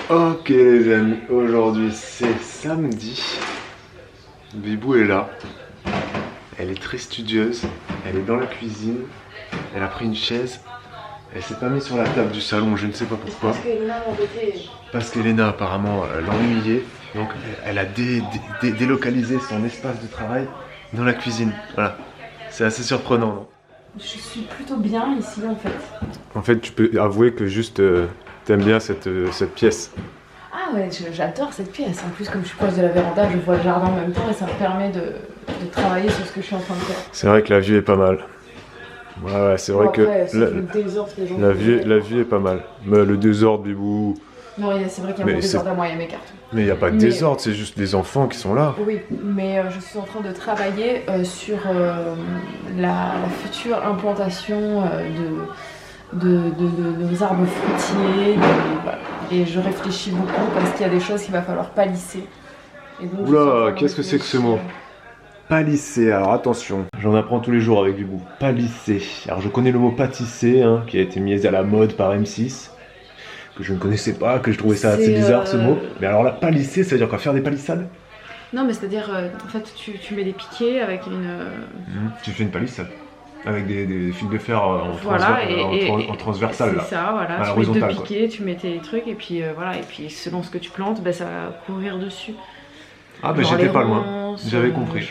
Ok les amis, aujourd'hui c'est samedi. Bibou est là. Elle est très studieuse. Elle est dans la cuisine. Elle a pris une chaise. Elle s'est pas mise sur la table du salon, je ne sais pas pourquoi. Parce qu'Elena apparemment l'ennuyait. Donc elle a délocalisé son espace de travail dans la cuisine. Voilà. C'est assez surprenant, non? Je suis plutôt bien ici en fait. En fait, tu peux avouer que juste t'aimes bien cette pièce. Ah ouais, j'adore cette pièce. En plus, comme je suis proche de la véranda, je vois le jardin en même temps et ça me permet de travailler sur ce que je suis en train de faire. C'est vrai que la vue est pas mal. Ouais, c'est vrai Après, que la vue est pas mal. Mais le désordre, Bibou. Non, c'est vrai qu'il y a un désordre à moi, il y a mes cartes. Mais il n'y a pas de désordre, c'est juste des enfants qui sont là. Oui, mais je suis en train de travailler sur la future implantation de nos arbres fruitiers. Voilà. Et je réfléchis beaucoup parce qu'il y a des choses qu'il va falloir palisser. Oula, qu'est-ce que c'est que ce mot? Palisser, alors attention, j'en apprends tous les jours avec Bibou. Palisser. Alors je connais le mot pâtisser, hein, qui a été mis à la mode par M6, que je ne connaissais pas, que je trouvais ça assez bizarre ce mot. Mais alors là, palisser, ça veut dire quoi? Faire des palissades? Non, mais c'est-à-dire, en fait, tu mets des piquets avec une... Tu fais une palissade. Avec des fils de fer en transversal là. C'est ça, voilà. À tu mets deux quoi. piquets, tu mets tes trucs et puis voilà. Et puis selon ce que tu plantes, ça va courir dessus. Ah ben j'étais pas loin, j'avais compris.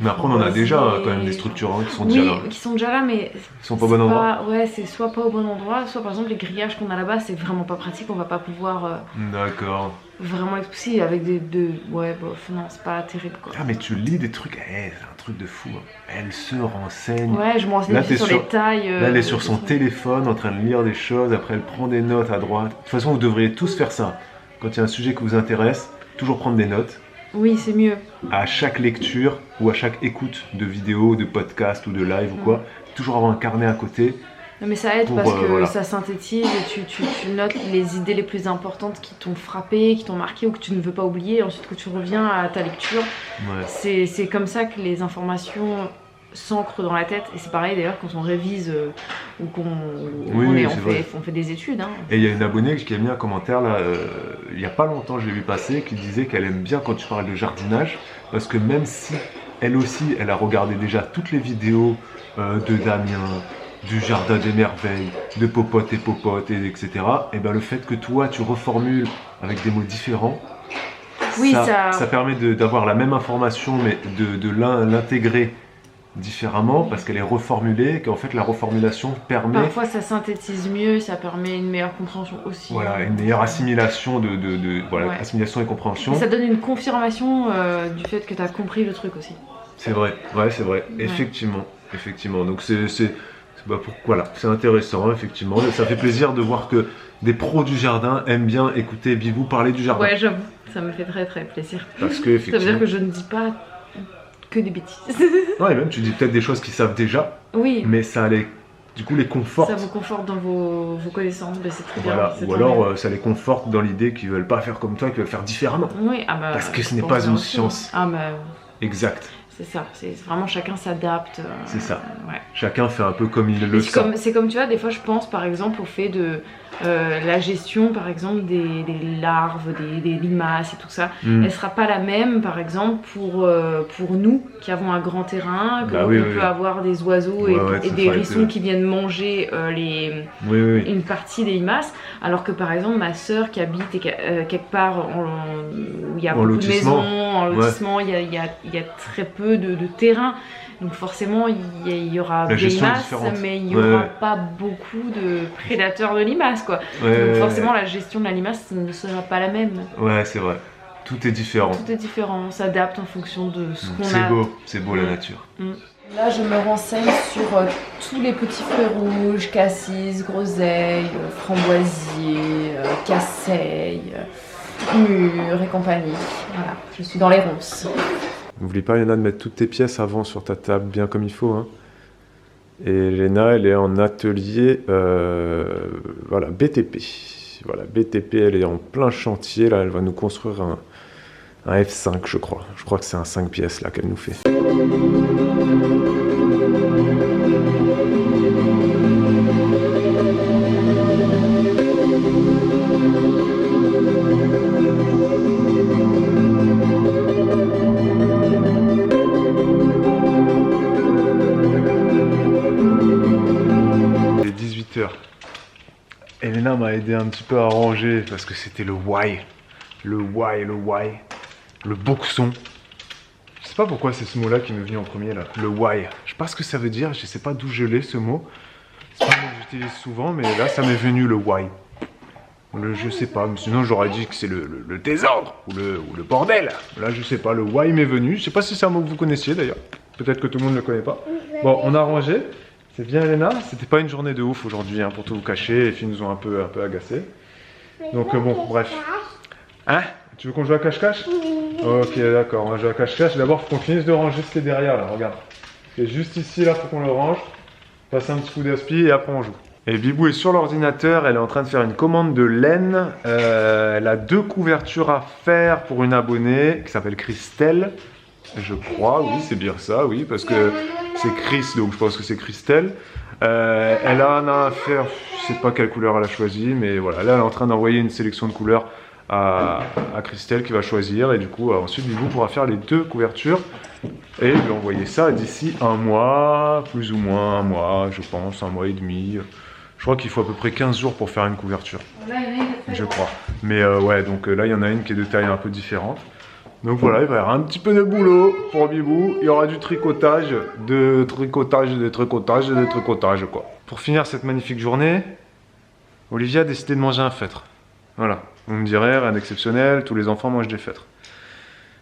Mais après on en a déjà quand même des structures qui sont déjà là. Oui, qui sont déjà là, mais... Ils sont pas au bon endroit. Ouais, c'est soit pas au bon endroit, soit par exemple les grillages qu'on a là-bas, c'est vraiment pas pratique, on va pas pouvoir... D'accord. Vraiment expousser avec ouais, bof, non, c'est pas terrible quoi. Ah mais tu lis des trucs, c'est un truc de fou. Elle se renseigne. Ouais, je me renseigne sur les tailles. Là elle est sur son téléphone en train de lire des choses, après elle prend des notes à droite. De toute façon vous devriez tous faire ça. Quand il y a un sujet qui vous intéresse, toujours prendre des notes. Oui, c'est mieux. À chaque lecture ou à chaque écoute de vidéo, de podcast ou de live ou quoi, toujours avoir un carnet à côté. Non mais ça aide parce que ça synthétise et tu notes les idées les plus importantes qui t'ont frappé, qui t'ont marqué ou que tu ne veux pas oublier, et ensuite que tu reviens à ta lecture. Ouais. C'est comme ça que les informations s'ancrent dans la tête, et c'est pareil d'ailleurs quand on révise ou on fait des études. Hein. Et il y a une abonnée qui a mis un commentaire là, il n'y a pas longtemps, je l'ai vu passer, qui disait qu'elle aime bien quand tu parles de jardinage, parce que même si elle aussi, elle a regardé déjà toutes les vidéos de Damien, du Jardin des Merveilles, de Popote et Popote, etc. Et ben le fait que toi tu reformules avec des mots différents, oui, ça permet d'avoir la même information mais de l'intégrer différemment parce qu'elle est reformulée, et qu'en fait la reformulation permet... Parfois ça synthétise mieux, ça permet une meilleure compréhension aussi. Voilà, une meilleure assimilation assimilation et compréhension. Et ça donne une confirmation du fait que tu as compris le truc aussi. C'est vrai, ouais c'est vrai, ouais. Effectivement, donc voilà, c'est intéressant, effectivement. Ça fait plaisir de voir que des pros du jardin aiment bien écouter Bibou parler du jardin. Ouais, j'avoue, ça me fait très très plaisir. Parce que, effectivement... Ça veut dire que je ne dis pas que des bêtises. Ouais, même tu dis peut-être des choses qu'ils savent déjà. Oui. Mais ça les conforte. Ça vous conforte dans vos connaissances, c'est très bien. Voilà. Ou alors ça les conforte dans l'idée qu'ils veulent pas faire comme toi, qu'ils veulent faire différemment. Oui, parce que ce n'est pas une science. Ah bah... Exact. C'est ça, c'est vraiment chacun s'adapte. C'est ça. Ouais. Chacun fait un peu comme il le sent. C'est comme tu vois, des fois je pense par exemple au fait de la gestion par exemple des larves, des limaces et tout ça. Elle sera pas la même par exemple pour nous qui avons un grand terrain, que on peut avoir des oiseaux et des hérissons qui viennent manger une partie des limaces, alors que par exemple ma soeur qui habite quelque part où il y a beaucoup de maisons, en lotissement, il y a très peu de terrain. Donc forcément, il y aura des limaces, mais il n'y aura pas beaucoup de prédateurs de limaces, quoi. Donc forcément, la gestion de la limace ne sera pas la même. Ouais, c'est vrai. Tout est différent. Tout est différent, on s'adapte en fonction de ce qu'on a. C'est beau la nature. Là, je me renseigne sur tous les petits fruits rouges, cassis, groseilles, framboisiers, casseilles, mûres et compagnie. Voilà, je suis dans les ronces. N'oublie pas, Léna, de mettre toutes tes pièces avant sur ta table, bien comme il faut. Hein. Et Léna, elle est en atelier BTP. Voilà, BTP, elle est en plein chantier. Là, elle va nous construire un F5, je crois. Je crois que c'est un 5 pièces là qu'elle nous fait. Elena m'a aidé un petit peu à ranger parce que c'était le why. Le boxon. Je sais pas pourquoi c'est ce mot-là qui m'est venu en premier là. Le why. Je sais pas ce que ça veut dire, je sais pas d'où je l'ai ce mot. C'est pas un mot que j'utilise souvent, mais là ça m'est venu le why. Je sais pas, mais sinon j'aurais dit que c'est le désordre ou le bordel. Là je sais pas, le why m'est venu. Je sais pas si c'est un mot que vous connaissiez d'ailleurs. Peut-être que tout le monde ne le connaît pas. Bon, on a rangé. C'est bien Elena. C'était pas une journée de ouf aujourd'hui, hein, pour tout vous cacher. Les filles nous ont un peu agacés. Donc bon, bref. Hein? Tu veux qu'on joue à cache-cache? Ok, d'accord, on va jouer à cache-cache. D'abord, faut qu'on finisse de ranger ce qui est derrière là, regarde. C'est juste ici là, faut qu'on le range. Passer un petit coup d'aspi et après on joue. Et Bibou est sur l'ordinateur, elle est en train de faire une commande de laine. Elle a 2 couvertures à faire pour une abonnée qui s'appelle Christelle. Je crois, oui, c'est bien ça, oui, parce que c'est Chris, donc je pense que c'est Christelle. Elle en a à faire, je sais pas quelle couleur elle a choisi, mais voilà, là elle est en train d'envoyer une sélection de couleurs à Christelle qui va choisir, et du coup ensuite Bibou pourra faire les 2 couvertures et lui envoyer ça d'ici un mois, plus ou moins un mois, je pense, un mois et demi. Je crois qu'il faut à peu près 15 jours pour faire une couverture, je crois. Mais ouais, donc là il y en a une qui est de taille un peu différente. Donc voilà, il va y avoir un petit peu de boulot pour Bibou. Il y aura du tricotage, quoi. Pour finir cette magnifique journée, Olivia a décidé de manger un feutre. Voilà, vous me direz, rien d'exceptionnel, tous les enfants mangent des feutres.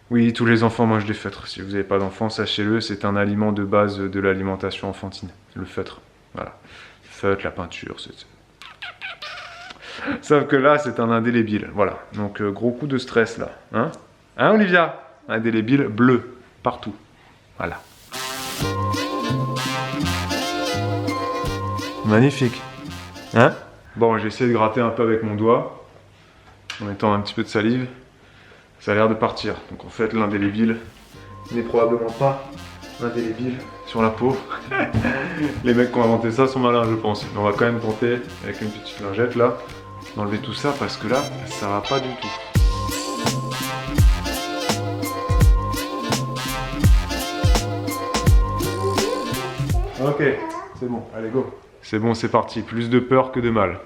Oui, tous les enfants mangent des feutres. Si vous n'avez pas d'enfants, sachez-le, c'est un aliment de base de l'alimentation enfantine. Le feutre, voilà. Le feutre, la peinture, c'est... Sauf que là, c'est un indélébile, voilà. Donc, gros coup de stress, là. Hein, Olivia? Indélébile bleu, partout. Voilà. Magnifique. Hein? Bon, j'ai essayé de gratter un peu avec mon doigt, en mettant un petit peu de salive. Ça a l'air de partir. Donc en fait, l'indélébile n'est probablement pas indélébile sur la peau. Les mecs qui ont inventé ça sont malins, je pense. Mais on va quand même tenter, avec une petite lingette là, d'enlever tout ça parce que là, ça va pas du tout. Ok, c'est bon, allez go. C'est bon, c'est parti. Plus de peur que de mal.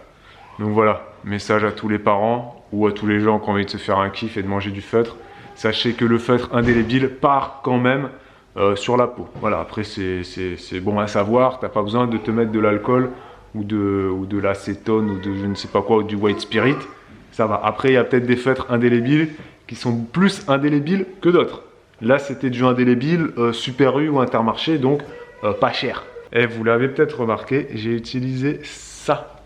Donc voilà, message à tous les parents ou à tous les gens qui ont envie de se faire un kiff et de manger du feutre. Sachez que le feutre indélébile part quand même sur la peau. Voilà, après c'est bon à savoir, t'as pas besoin de te mettre de l'alcool ou de l'acétone ou de je ne sais pas quoi, ou du white spirit. Ça va. Après, il y a peut-être des feutres indélébiles qui sont plus indélébiles que d'autres. Là, c'était du indélébile Super U ou Intermarché, donc pas cher. Et vous l'avez peut-être remarqué, j'ai utilisé ça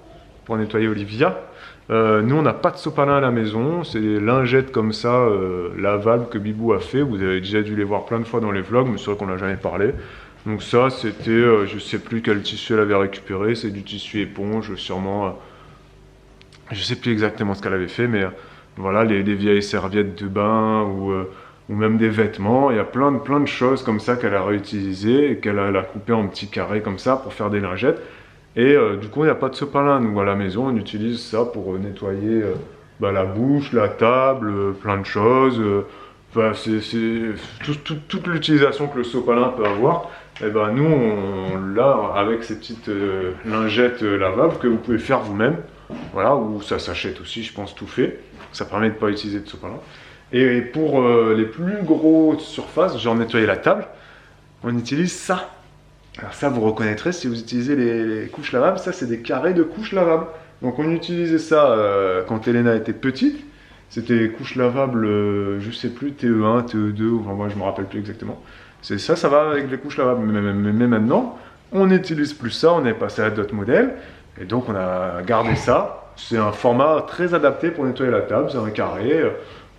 pour nettoyer Olivia. Nous, on n'a pas de sopalin à la maison, c'est des lingettes comme ça, lavables que Bibou a fait. Vous avez déjà dû les voir plein de fois dans les vlogs, mais c'est vrai qu'on n'a jamais parlé. Donc ça, c'était, je sais plus quel tissu elle avait récupéré, c'est du tissu éponge, sûrement. Je sais plus exactement ce qu'elle avait fait, mais voilà, les vieilles serviettes de bain ou même des vêtements. Il y a plein de choses comme ça qu'elle a réutilisées et qu'elle a coupé en petits carrés comme ça pour faire des lingettes. Et du coup, il n'y a pas de sopalin. Nous, à la maison, on utilise ça pour nettoyer la bouche, la table, plein de choses. Enfin, c'est toute l'utilisation que le sopalin peut avoir. Et ben nous, on l'a avec ces petites lingettes lavables que vous pouvez faire vous-même. Voilà, ou ça s'achète aussi, je pense, tout fait. Ça permet de ne pas utiliser de sopalin. Et pour les plus grosses surfaces, genre nettoyer la table, on utilise ça. Alors ça, vous reconnaîtrez si vous utilisez les couches lavables. Ça, c'est des carrés de couches lavables. Donc on utilisait ça quand Elena était petite. C'était les couches lavables, je sais plus, TE1, TE2, enfin moi je me rappelle plus exactement. C'est ça, ça va avec les couches lavables. Mais maintenant, on n'utilise plus ça, on est passé à d'autres modèles. Et donc on a gardé ça. C'est un format très adapté pour nettoyer la table, c'est un carré.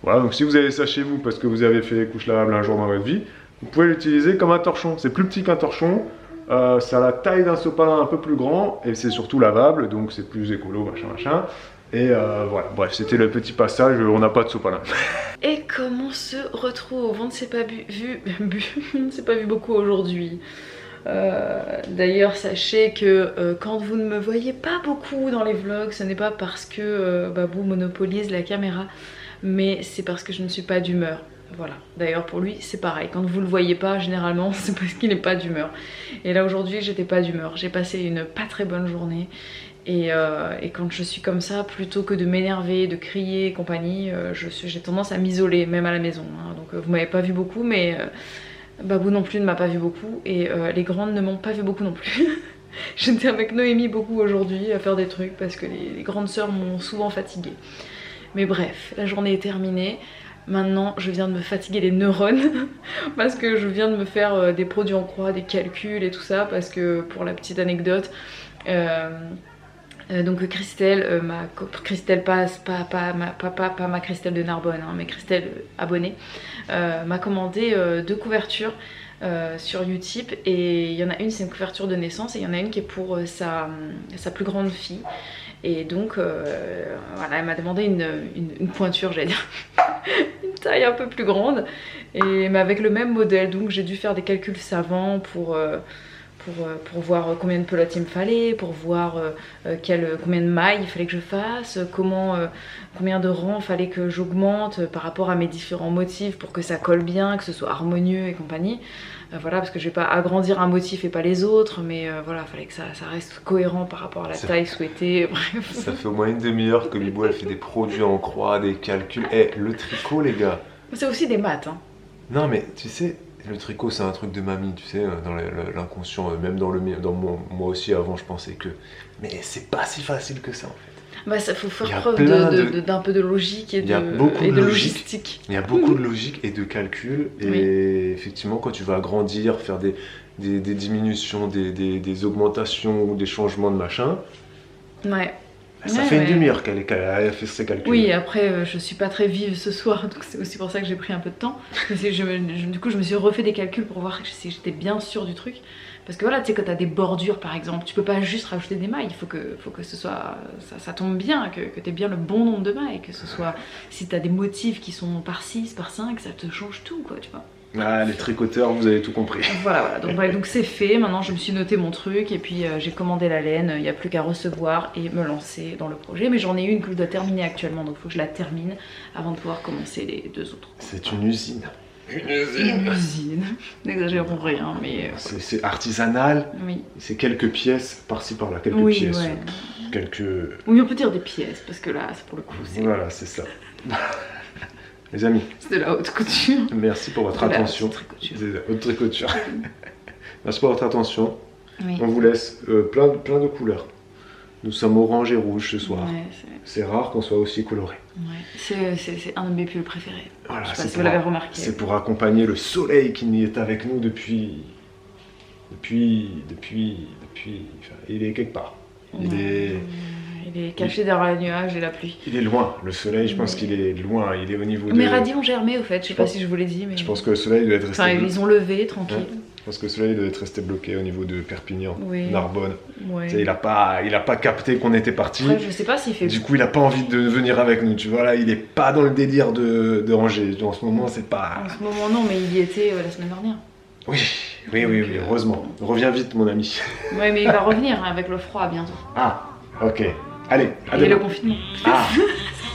Voilà, donc si vous avez ça chez vous parce que vous avez fait les couches lavables un jour dans votre vie, vous pouvez l'utiliser comme un torchon. C'est plus petit qu'un torchon. Ça a la taille d'un sopalin un peu plus grand et c'est surtout lavable, donc c'est plus écolo, machin. Et voilà, bref, c'était le petit passage, on n'a pas de sopalin. Et comme on se retrouve, on ne s'est pas on ne s'est pas vu beaucoup aujourd'hui. D'ailleurs, sachez que quand vous ne me voyez pas beaucoup dans les vlogs, ce n'est pas parce que Babou monopolise la caméra, mais c'est parce que je ne suis pas d'humeur. Voilà, d'ailleurs pour lui c'est pareil, quand vous le voyez pas généralement c'est parce qu'il n'est pas d'humeur. Et là aujourd'hui j'étais pas d'humeur, j'ai passé une pas très bonne journée Et quand je suis comme ça, plutôt que de m'énerver, de crier et compagnie, j'ai tendance à m'isoler, même à la maison. Hein. Donc vous m'avez pas vu beaucoup, mais Babou non plus ne m'a pas vu beaucoup. Et les grandes ne m'ont pas vu beaucoup non plus. J'étais avec Noémie beaucoup aujourd'hui à faire des trucs parce que les grandes sœurs m'ont souvent fatiguée. Mais bref, la journée est terminée. Maintenant, je viens de me fatiguer les neurones parce que je viens de me faire des produits en croix, des calculs et tout ça. Parce que pour la petite anecdote, donc Christelle, Christelle pas ma Christelle de Narbonne, hein, mais Christelle abonnée, m'a commandé 2 couvertures sur Utip, et il y en a une, c'est une couverture de naissance, et il y en a une qui est pour sa plus grande fille. Et donc voilà, elle m'a demandé une pointure, j'allais dire, une taille un peu plus grande, mais avec le même modèle. Donc j'ai dû faire des calculs savants pour voir combien de pelotes il me fallait, pour voir combien de mailles il fallait que je fasse, combien de rangs il fallait que j'augmente par rapport à mes différents motifs pour que ça colle bien, que ce soit harmonieux et compagnie. Voilà, parce que je vais pas agrandir un motif et pas les autres, mais voilà, il fallait que ça reste cohérent par rapport à la taille souhaitée. Bref. Ça fait au moins une demi-heure que Bibou elle fait des produits en croix, des calculs. Eh, le tricot les gars. C'est aussi des maths. Hein. Non mais tu sais, le tricot c'est un truc de mamie, tu sais, dans l'inconscient, même dans moi aussi avant je pensais que... Mais c'est pas si facile que ça en fait. Bah ça faut faire preuve d'un peu de logique et de logistique. Il y a beaucoup de logique et de calcul, et effectivement quand tu vas grandir, faire des diminutions, des augmentations ou des changements de machin, ouais. Ça fait une demi-heure qu'elle a fait ses calculs. Oui, après je suis pas très vive ce soir, donc c'est aussi pour ça que j'ai pris un peu de temps. Du coup je me suis refait des calculs pour voir si j'étais bien sûre du truc. Parce que voilà, tu sais, quand t'as des bordures par exemple, tu peux pas juste rajouter des mailles, il faut que ce soit, ça tombe bien, que t'aies bien le bon nombre de mailles, que ce soit, si t'as des motifs qui sont par 6, par 5, ça te change tout quoi, tu vois. Ah, les tricoteurs, vous avez tout compris. Voilà, donc c'est fait, maintenant je me suis noté mon truc, et puis j'ai commandé la laine, il n'y a plus qu'à recevoir et me lancer dans le projet. Mais j'en ai une que je dois terminer actuellement, donc il faut que je la termine avant de pouvoir commencer les 2 autres. C'est une usine. Une usine. N'exagérons rien, mais... C'est artisanal, oui. C'est quelques pièces, par-ci par-là, quelques pièces. Ouais. Oui, on peut dire des pièces, parce que là, pour le coup, c'est... Voilà, c'est ça. Les amis, c'est de la haute couture. Merci pour votre attention. C'est de la haute tricoture. Merci pour votre attention. Oui. On vous laisse plein de couleurs. Nous sommes orange et rouge ce soir. Ouais, c'est rare qu'on soit aussi coloré. Ouais. C'est un de mes pulls préférés. Voilà, je sais pas si vous l'avez remarqué. C'est pour accompagner le soleil qui est avec nous depuis. Enfin, il est quelque part. Il est caché derrière les nuages et la pluie. Il est loin, le soleil, je pense qu'il est loin, il est au niveau de... Mes radis ont germé au fait, je sais pas si je vous l'ai dit, mais... Je pense que le soleil doit être resté... Enfin, ils ont levé, tranquille. Ouais. Je pense que le soleil doit être resté bloqué au niveau de Perpignan, oui. Narbonne. Oui. Il a pas capté qu'on était parti. Après, je sais pas s'il fait... Du coup, il a pas envie de venir avec nous, tu vois, là, il est pas dans le délire de ranger. En ce moment, c'est pas... En ce moment, non, mais il y était la semaine dernière. Oui, heureusement. Reviens vite, mon ami. Ouais, mais il va revenir avec le froid bientôt. Ah, ok. Allez, à demain. Et le confinement. Ah,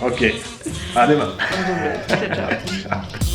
ok. À demain. Ciao.